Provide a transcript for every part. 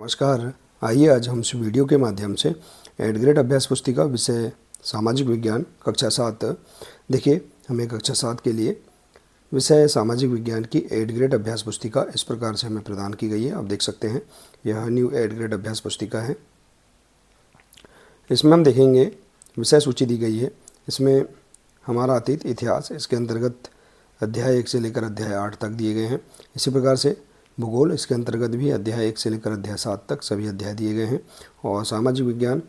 नमस्कार। आइए आज हम इस वीडियो के माध्यम से 8th ग्रेड अभ्यास पुस्तिका विषय सामाजिक विज्ञान कक्षा 7 देखिए हमें कक्षा 7 के लिए विषय सामाजिक विज्ञान की 8th ग्रेड अभ्यास पुस्तिका इस प्रकार से हमें प्रदान की गई है। आप देख सकते हैं यह न्यू 8th ग्रेड अभ्यास पुस्तिका है। इसमें हम देखेंगे विषय सूची दी गई है। इसमें हमारा अतीत इतिहास, इसके अंतर्गत अध्याय 1 से लेकर अध्याय 8 तक दिए गए हैं। इसी प्रकार से भूगोल, इसके अंतर्गत भी अध्याय 1 से लेकर अध्याय 7 तक सभी अध्याय दिए गए हैं। और सामाजिक विज्ञान,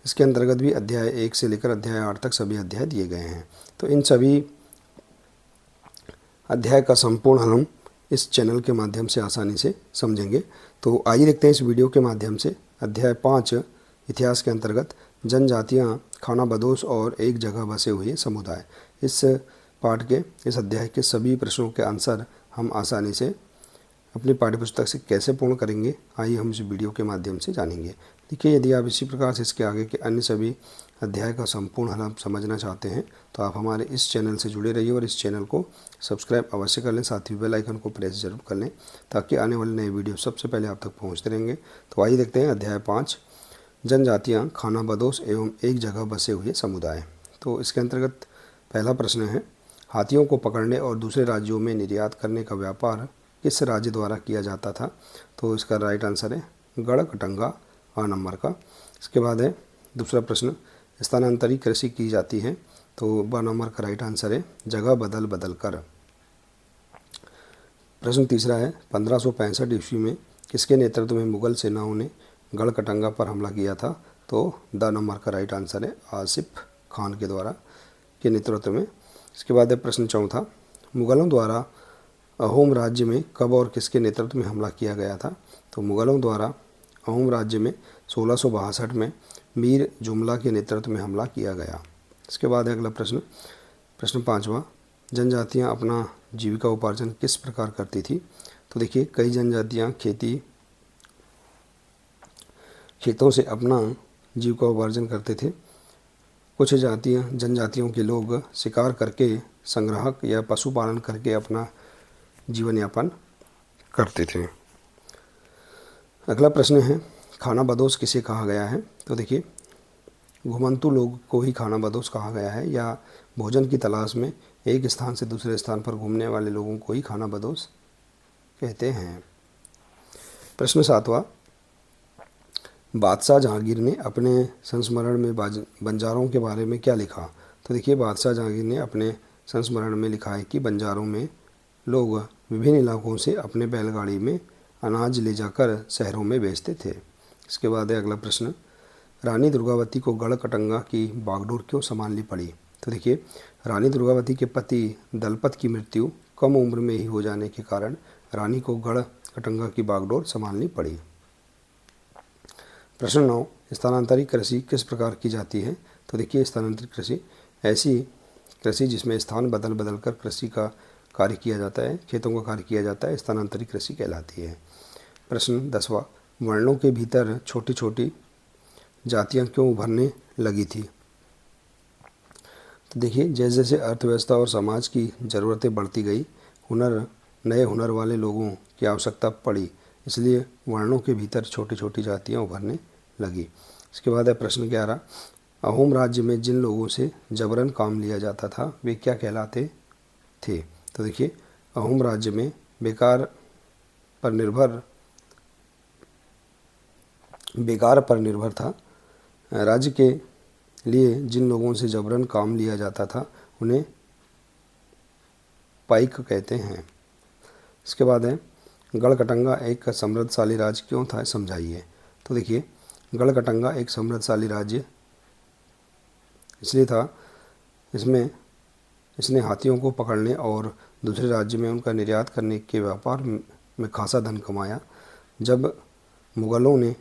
इसके अंतर्गत भी अध्याय 1 से लेकर अध्याय 8 तक सभी अध्याय दिए गए हैं। तो इन सभी अध्याय का संपूर्ण हम इस चैनल के माध्यम से आसानी से समझेंगे। तो आइए देखते हैं इस वीडियो के माध्यम से अध्याय 5 इतिहास के अंतर्गत जनजातियाँ, खानाबदोश और एक जगह बसे हुए समुदाय। इस पाठ के इस अध्याय के सभी प्रश्नों के आंसर हम आसानी से अपनी पाठ्यपुस्तक से कैसे पूर्ण करेंगे, आइए हम इस वीडियो के माध्यम से जानेंगे। देखिए, यदि आप इसी प्रकार से इसके आगे के अन्य सभी अध्याय का संपूर्ण हल आप समझना चाहते हैं तो आप हमारे इस चैनल से जुड़े रहिए और इस चैनल को सब्सक्राइब अवश्य कर लें। साथ ही बेल आइकन को प्रेस जरूर कर लें ताकि आने वाले नए वीडियो सबसे पहले आप तक पहुँचते रहेंगे। तो आइए देखते हैं अध्याय 5 जनजातियाँ, खानाबदोश एवं एक जगह बसे हुए समुदाय। तो इसके अंतर्गत पहला प्रश्न है, हाथियों को पकड़ने और दूसरे राज्यों में निर्यात करने का व्यापार किस राज्य द्वारा किया जाता था? तो इसका राइट आंसर है गढ़कटंगा, आ नंबर का। इसके बाद है दूसरा प्रश्न, स्थानांतरित कृषि की जाती है? तो ब नंबर का राइट आंसर है जगह बदल बदल कर। प्रश्न तीसरा है, 1565 ईस्वी में किसके नेतृत्व में मुगल सेनाओं ने गढ़कटंगा पर हमला किया था? तो द नंबर का राइट आंसर है आसिफ खान के द्वारा के नेतृत्व में। इसके बाद है प्रश्न चौथा, मुगलों द्वारा अहोम राज्य में कब और किसके नेतृत्व में हमला किया गया था? तो मुगलों द्वारा अहोम राज्य में 1662 में मीर जुमला के नेतृत्व में हमला किया गया। इसके बाद है अगला प्रश्न, प्रश्न पाँचवा, जनजातियां अपना जीविका उपार्जन किस प्रकार करती थी? तो देखिए, कई जनजातियां खेतों से अपना जीविका उपार्जन करते थे। कुछ जनजातियों के लोग शिकार करके, संग्राहक या पशुपालन करके अपना जीवन यापन करते थे। अगला प्रश्न है, खानाबदोश किसे कहा गया है? तो देखिए, घुमंतू लोग को ही खानाबदोश कहा गया है, या भोजन की तलाश में एक स्थान से दूसरे स्थान पर घूमने वाले लोगों को ही खानाबदोश कहते हैं। प्रश्न सातवां, बादशाह जहांगीर ने अपने संस्मरण में बंजारों के बारे में क्या लिखा? तो देखिए, बादशाह जहांगीर ने अपने संस्मरण में लिखा है कि बंजारों में लोग विभिन्न इलाकों से अपने बैलगाड़ी में अनाज ले जाकर शहरों में बेचते थे। इसके बाद है अगला प्रश्न, रानी दुर्गावती को गढ़कटंगा की बागडोर क्यों संभालनी पड़ी? तो देखिए, रानी दुर्गावती के पति दलपत की मृत्यु कम उम्र में ही हो जाने के कारण रानी को गढ़कटंगा की बागडोर संभालनी पड़ी। प्रश्न 9, स्थानांतरित कृषि किस प्रकार की जाती है? तो देखिए, स्थानांतरित कृषि ऐसी कृषि जिसमें स्थान बदल बदल कर कृषि का कार्य किया जाता है, खेतों का कार्य किया जाता है, स्थानांतरित कृषि कहलाती है। प्रश्न 10वां, वर्णों के भीतर छोटी छोटी जातियां क्यों उभरने लगी थी? तो देखिए, जैसे जैसे अर्थव्यवस्था और समाज की ज़रूरतें बढ़ती गई, नए हुनर वाले लोगों की आवश्यकता पड़ी, इसलिए वर्णों के भीतर छोटी छोटी जातियां उभरने लगी। इसके बाद है प्रश्न 11, अहोम राज्य में जिन लोगों से जबरन काम लिया जाता था वे क्या कहलाते थे? तो देखिए, अहोम राज्य में बेकार पर निर्भर था। राज्य के लिए जिन लोगों से जबरन काम लिया जाता था उन्हें पाइक कहते हैं। इसके बाद है, गढ़कटंगा एक समृद्धशाली राज्य क्यों था, समझाइए। तो देखिए, गढ़कटंगा एक समृद्धशाली राज्य इसलिए था, इसने हाथियों को पकड़ने और दूसरे राज्य में उनका निर्यात करने के व्यापार में खासा धन कमाया। जब मुगलों ने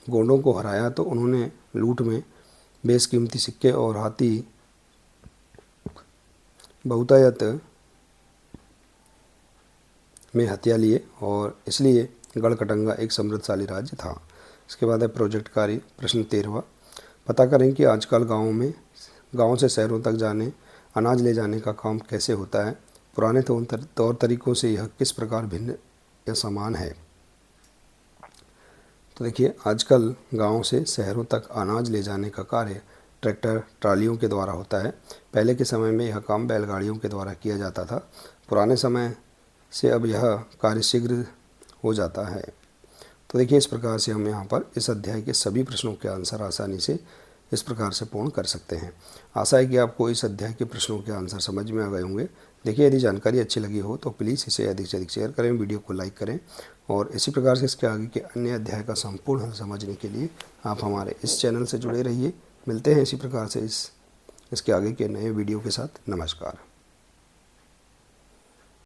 गोंडों को हराया तो उन्होंने लूट में बेशकीमती सिक्के और हाथी बहुतायत में हथिया लिए और इसलिए गढ़कटंगा एक समृद्धशाली राज्य था। इसके बाद है प्रोजेक्ट कार्य। प्रश्न 13वां, पता करें कि आजकल गाँव से शहरों तक अनाज ले जाने का काम कैसे होता है? पुराने तौर तरीकों से यह किस प्रकार भिन्न या समान है। तो देखिए, आजकल गांव से शहरों तक अनाज ले जाने का कार्य ट्रैक्टर ट्रालियों के द्वारा होता है। पहले के समय में यह काम बैलगाड़ियों के द्वारा किया जाता था। पुराने समय से अब यह कार्य शीघ्र हो जाता है। तो देखिए, इस प्रकार से हम यहाँ पर इस अध्याय के सभी प्रश्नों के आंसर आसानी से इस प्रकार से पूर्ण कर सकते हैं। आशा है कि आपको इस अध्याय के प्रश्नों के आंसर समझ में आ गए होंगे। देखिए, यदि जानकारी अच्छी लगी हो तो प्लीज़ इसे अधिक से अधिक शेयर करें, वीडियो को लाइक करें और इसी प्रकार से इसके आगे के अन्य अध्याय का संपूर्ण हल समझने के लिए आप हमारे इस चैनल से जुड़े रहिए। मिलते हैं इसी प्रकार से इसके आगे के नए वीडियो के साथ। नमस्कार।